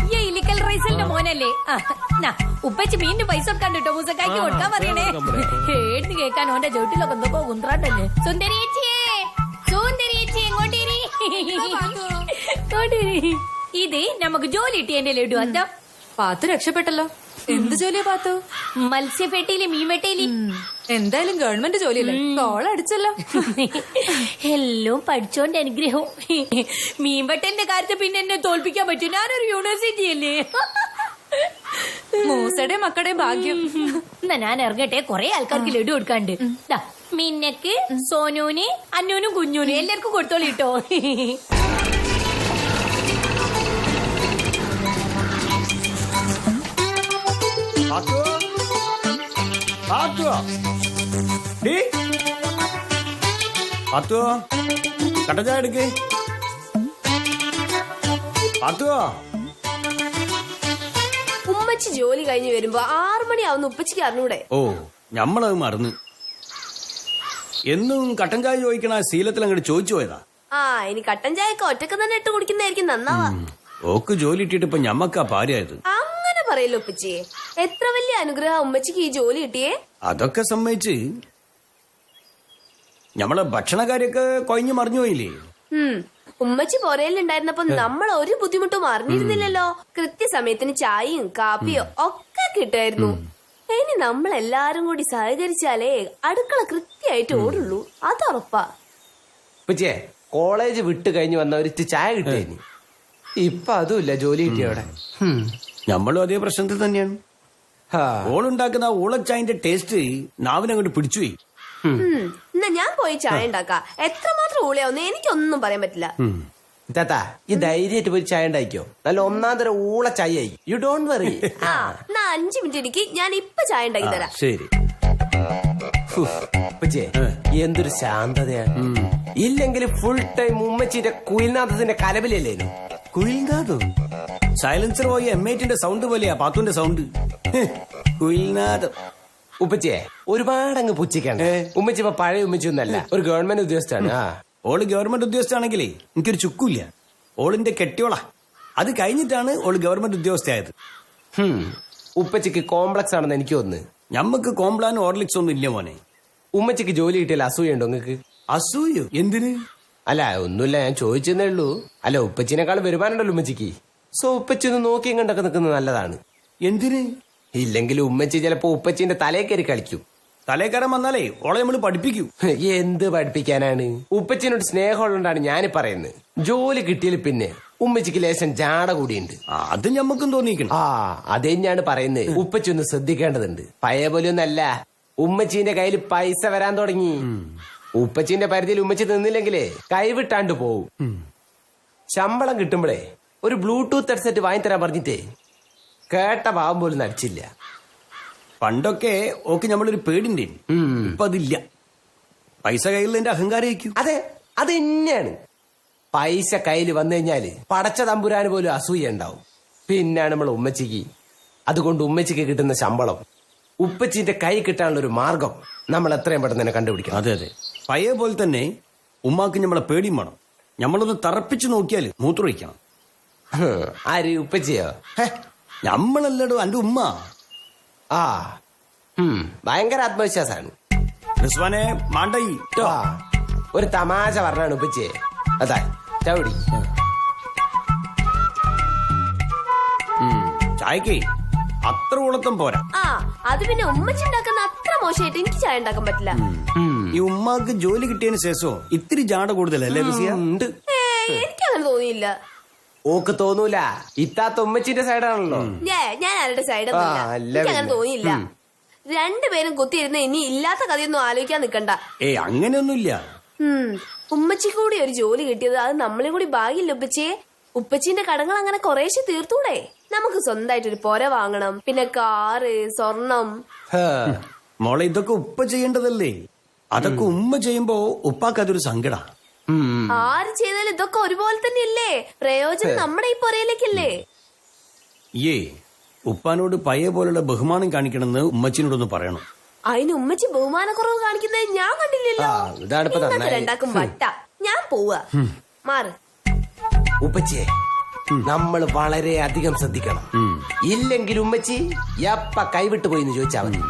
ഈ ഇലിക്കൽ റൈസലിന്റെ മോനല്ലേ? ഉപ്പച്ച് മീനിന് പൈസ കൊടുക്കാൻ കേട്ടോ, മൂസക്കായ്ക്ക് കൊടുക്കാൻ പറയണേ. ഏടുന്ന് കേൾക്കാൻ ഓന്റെ ചോട്ടിലൊക്കെ എന്തൊക്കെ കുന്ത്രാട്ടല്ലേ. സുന്ദരിയേച്ചിയേ, സുന്ദരിയേച്ചി എങ്ങോട്ടേരി? ഇത് നമുക്ക് ജോലി കിട്ടിയതിന്റെ ലഡു. എന്താ പാത്തു രക്ഷപ്പെട്ടല്ലോ. എന്ത് ജോലിയാ പാത്തു? മത്സ്യപേട്ടയില് മീൻപേട്ടയില്. എന്തായാലും ഗവൺമെന്റ് ജോലിയല്ലേ, കോളടിച്ചല്ലോ. എല്ലാം പഠിച്ചോണ്ട് അനുഗ്രഹവും. മീൻപെട്ടലിന്റെ കാര്യത്തിൽ പിന്നെ എന്നെ തോൽപ്പിക്കാൻ പറ്റും, ഞാനൊരു യൂണിവേഴ്സിറ്റി അല്ലേ. മൂസയുടെയും മക്കളുടെയും ഭാഗ്യം. എന്നാ ഞാൻ ഇറങ്ങട്ടെ, കൊറേ ആൾക്കാർക്ക് ലഡു കൊടുക്കാണ്ട്. മിന്നക്ക്, സോനൂന്, അന്നൂനും കുഞ്ഞൂനും എല്ലാവർക്കും കൊടുത്തോളിട്ടോ. കട്ടച്ചായ എടുക്ക്. ഉമ്മച്ചി ജോലി കഴിഞ്ഞ് വരുമ്പോ 6 മണിയാവുന്ന ഉപ്പച്ചിക്ക് അറിഞ്ഞൂടെ? ഓ, ഞമ്മളത് മറന്നു. എന്നും കട്ടൻ ചായ ചോദിക്കണ ശീലത്തിൽ അങ്ങോട്ട് ചോദിച്ചു പോയതാ. ഇനി കട്ടൻ ചായക്ക് ഒറ്റക്ക് തന്നെ ഇട്ട് കുടിക്കുന്നതായിരിക്കും നന്നാവാ. ഓക്ക് ജോലി ഇട്ടിട്ട് ഇപ്പൊ ഞമ്മക്കാ പാരായത്. അങ്ങനെ പറയല്ലോ ഉപ്പച്ചിയെ. എത്ര വലിയ അനുഗ്രഹം ഉമ്മച്ചിക്ക് ഈ ജോലി കിട്ടിയേ. അതൊക്കെ സമ്മതിച്ച് ഞമ്മളെ ഭക്ഷണക്കാരൊക്കെ കൊഞ്ഞു മറിഞ്ഞു പോയില്ലേ. ഉമ്മച്ചി പുരയിലുണ്ടായിരുന്നപ്പോ നമ്മൾ ഒരു ബുദ്ധിമുട്ടും അറിഞ്ഞിരുന്നില്ലല്ലോ. കൃത്യസമയത്തിന് ചായയും കാപ്പിയോ ഒക്കെ കിട്ടുമായിരുന്നു. ഇനി നമ്മൾ എല്ലാരും കൂടി സഹകരിച്ചാലേ അടുക്കള കൃത്യമായിട്ട് ഓടുള്ളൂ, അതുറപ്പാ. കോളേജ് വിട്ട് കഴിഞ്ഞ് വന്ന ഒരു ചായ കിട്ടിയതിന് ഇപ്പൊ അതുമില്ല ജോലി കിട്ടിയവിടെ. നമ്മളും അതേ പ്രശ്നത്തിൽ തന്നെയാണ്. ഓളുണ്ടാക്കുന്ന ഊളച്ചായന്റെ ടേസ്റ്റ് നാവിനങ്ങോട്ട് പിടിച്ചുപോയി. എന്നാ ഞാൻ പോയി ചായ ഉണ്ടാക്കാം. എത്രമാത്രം ഊളയാവുന്ന എനിക്കൊന്നും പറയാൻ പറ്റില്ല. താത്താ, ഈ ധൈര്യമായിട്ട് പോയി ചായ ഉണ്ടാക്കിയോ. നല്ല ഒന്നാം തരം ഊള ചായ ആയി. You don't worry. എന്നാ 5 മിനിറ്റ് ഇടിക്ക്, ഞാൻ ഇപ്പൊ ചായ ഉണ്ടാക്കി തരാം. ശരി. എന്തൊരു ശാന്തതയാണ്. ഇല്ലെങ്കിൽ ഫുൾ ടൈം ഉമ്മച്ചിന്റെ കുയിൽനാഥത്തിന്റെ കലബിലല്ലേനു. കുയിൽനാഥോ? സൈലൻസർ പോയി എമ്മേറ്റിന്റെ സൗണ്ട് പോലെയാ പാത്തുന്റെ സൗണ്ട്. കുയിൽനാഥം. ഉപ്പച്ചിയെ ഒരുപാട് അങ്ങ് പുച്ഛിക്കണ്ട. ഉമ്മച്ചി ഇപ്പൊ പഴയ ഉമ്മച്ചി ഒന്നല്ല, ഒരു ഗവൺമെന്റ് ഉദ്യോഗസ്ഥാണ്. ഓള് ഗവൺമെന്റ് ഉദ്യോഗസ്ഥാണെങ്കിലേ എനിക്കൊരു ചുക്കൂല്ല. ഓളിന്റെ കെട്ടിയോളാ. അത് കഴിഞ്ഞിട്ടാണ് ഓള് ഗവൺമെന്റ് ഉദ്യോഗസ്ഥയായത്. ഉപ്പച്ചിക്ക് കോംപ്ലക്സ് ആണെന്ന് എനിക്ക് തോന്നുന്നു. ഞമ്മക്ക് കോംപ്ലാനും ഓർലിക്സ് ഒന്നും ഇല്ല മോനെ. ഉമ്മച്ചിക്ക് ജോലി കിട്ടിയാൽ അസൂയുണ്ടോ നിങ്ങക്ക്? അസൂയോ? എന്തിന്? അല്ല ഒന്നുമില്ല, ഞാൻ ചോദിച്ചെന്നേ ഉള്ളൂ. അല്ല ഉപ്പച്ചിനേക്കാൾ വരുമാനമുണ്ടല്ലോ ഉമ്മച്ചിക്ക്. സോ ഉപ്പച്ചി ഒന്ന് നോക്കിയും കണ്ടൊക്കെ നിൽക്കുന്നത് നല്ലതാണ്. എന്തിന്? ഇല്ലെങ്കിൽ ഉമ്മച്ചി ചിലപ്പോ ഉപ്പച്ചിന്റെ തലേ കയറി കളിക്കും. തലേക്കരം വന്നാലേ ഓളെ നമ്മള് പഠിപ്പിക്കൂ. എന്ത് പഠിപ്പിക്കാനാണ്? ഉപ്പച്ചിനോട് സ്നേഹമുള്ളതുകൊണ്ടാണ് ഞാൻ പറയുന്നത്. ജോലി കിട്ടിയാൽ പിന്നെ ഉമ്മച്ചിക്ക് ലേശം ജാട കൂടിയുണ്ട്. അത് ഞമ്മക്കും തോന്നിക്കണം. അതേ ഞാൻ പറയുന്നത്. ഉപ്പച്ചി ഒന്ന് ശ്രദ്ധിക്കേണ്ടതുണ്ട്. പഴയ പോലെ ഒന്നല്ല, ഉമ്മച്ചീന്റെ കയ്യിൽ പൈസ വരാൻ തുടങ്ങി. ഉപ്പച്ചിന്റെ പരിധിയിൽ ഉമ്മച്ചി നിന്നില്ലെങ്കിലേ കൈവിട്ടാണ്ട് പോവും. ശമ്പളം കിട്ടുമ്പോഴേ ഒരു ബ്ലൂടൂത്ത് ഹെഡ്സെറ്റ് വാങ്ങിത്തരാൻ പറഞ്ഞിട്ടേ കേട്ട ഭാവം പോലും നടിച്ചില്ല. പണ്ടൊക്കെ ഓക്ക് നമ്മളൊരു പേടിന്റെ, ഇപ്പൊ അതില്ല. പൈസ കയ്യിലെ അഹങ്കാരം. അതെ, അത് തന്നെയാണ്. പൈസ കയ്യിൽ വന്നു കഴിഞ്ഞാല് പടച്ച തമ്പുരാന് പോലും അസൂയ ഉണ്ടാവും. പിന്നാണ് നമ്മൾ ഉമ്മച്ചിക്ക്. അതുകൊണ്ട് ഉമ്മച്ചിക്ക് കിട്ടുന്ന ശമ്പളം ഉപ്പച്ചിന്റെ കൈ കിട്ടാനുള്ള ഒരു മാർഗം നമ്മൾ എത്രയും പെട്ടെന്ന് തന്നെ കണ്ടുപിടിക്കണം. അതെ അതെ, പയ്യെ പോലെ തന്നെ ഉമ്മാക്ക് നമ്മളെ പേടിയും വേണം. നമ്മളൊന്ന് തറപ്പിച്ചു നോക്കിയാല് മൂത്രമൊഴിക്കണം. ആര്? ഉപ്പച്ചിയോ? നമ്മളല്ലടോ എന്റെ ഉമ്മ. ഭയങ്കര ആത്മവിശ്വാസാണ്. റിസ്വാനെ മാണ്ടായി. ഒരു തമാശ പറഞ്ഞാണ് ഉപ്പച്ചിയെ. അതാ ചവിടി ചായക്കേ അത്ര ഉളത്തം പോരാ. അത് പിന്നെ ഉമ്മച്ചി ഉണ്ടാക്കുന്ന അത്ര മോശമായിട്ട് എനിക്ക് ചായ ഉണ്ടാക്കാൻ പറ്റില്ല. ഈ ഉമ്മാക്ക് ജോലി കിട്ടിയതിന് ശേഷം ഇത്തിരി ജാട കൂടുതലല്ലേ? എനിക്കങ്ങനെ തോന്നിയില്ല. ഓക്ക് തോന്നൂല, ഇത്താത്ത ഉമ്മച്ചിന്റെ സൈഡാണല്ലോ. ഞാൻ ആരുടെ സൈഡൊന്നുമില്ല, എനിക്കങ്ങനെ തോന്നിയില്ല. രണ്ടുപേരും കുത്തിയിരുന്ന് ഇനി ഇല്ലാത്ത കഥയൊന്നും ആലോചിക്കാൻ നിക്കണ്ട. അങ്ങനെയൊന്നുമില്ല. ഉമ്മച്ചി കൂടി ഒരു ജോലി കിട്ടിയത് അത് നമ്മളെ കൂടി ഭാഗ്യമില്ല ഉപ്പച്ചിയെ. ഉപ്പച്ചിന്റെ കടങ്ങൾ അങ്ങനെ കുറേശ്ശെ തീർത്തൂടെ? നമുക്ക് സ്വന്തമായിട്ടൊരു പുര വാങ്ങണം, പിന്നെ കാറ്, സ്വർണം. മോളെ ഇതൊക്കെ ഉപ്പ ചെയ്യേണ്ടതല്ലേ? അതൊക്കെ ഉമ്മ ചെയ്യുമ്പോ ഉപ്പാക്ക് അതൊരു സങ്കട. ആര് ചെയ്താലും ഇതൊക്കെ ഒരുപോലെ തന്നെയല്ലേ? പ്രയോജനം നമ്മുടെ ഈ പുരയിലേക്കല്ലേ? ഉപ്പാനോട് പയ്യെ പോലുള്ള ബഹുമാനം കാണിക്കണമെന്ന് ഉമ്മച്ചിനോടൊന്ന് പറയണം. അതിന് ഉമ്മച്ചി ബഹുമാനക്കുറവ് കാണിക്കുന്നത് ഞാൻ കണ്ടില്ലല്ലോ. ഇതാണ് രണ്ടാക്കും വട്ട. ഞാൻ പോവാ, മാറ്. ഉപ്പച്ചിയെ നമ്മൾ വളരെ അധികം ശ്രദ്ധിക്കണം. ഇല്ലെങ്കിൽ ഉമ്മച്ചി എപ്പ കൈവിട്ടു പോയിന്ന് ചോദിച്ചാൽ മതി.